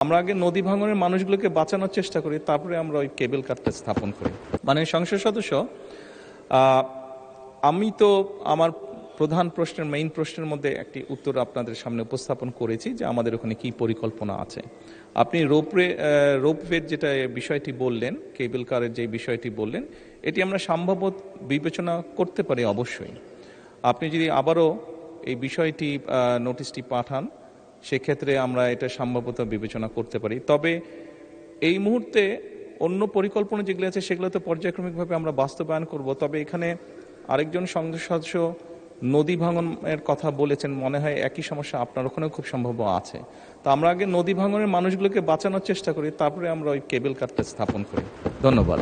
আমরা আগে নদী ভাঙনের মানুষগুলোকে বাঁচানোর চেষ্টা করি, তারপরে আমরা ওই কেবল কারটা স্থাপন করি। মানে সংসদ সদস্য, আমি তো আমার প্রধান প্রশ্নের মেইন প্রশ্নের মধ্যে একটি উত্তর আপনাদের সামনে উপস্থাপন করেছি যে আমাদের ওখানে কি পরিকল্পনা আছে। আপনি রোপওয়ের যেটা বিষয়টি বললেন, কেবল কারের যে বিষয়টি বললেন, এটি আমরা সম্ভব বিবেচনা করতে পারি অবশ্যই। আপনি যদি আবারও এই বিষয়টি নোটিশটি পাঠান, সেক্ষেত্রে আমরা এটা সম্ভবত বিবেচনা করতে পারি। তবে এই মুহূর্তে অন্য পরিকল্পনা যেগুলো আছে সেগুলো তো পর্যায়ক্রমিকভাবে আমরা বাস্তবায়ন করব। তবে এখানে আরেকজন সংসদ সদস্য নদী ভাঙনের কথা বলেছেন, মনে হয় একই সমস্যা আপনার ওখানেও খুব সম্ভব আছে। তো আমরা আগে নদী ভাঙনের মানুষগুলোকে বাঁচানোর চেষ্টা করি, তারপরে আমরা ওই কেবল কারটা স্থাপন করি। ধন্যবাদ।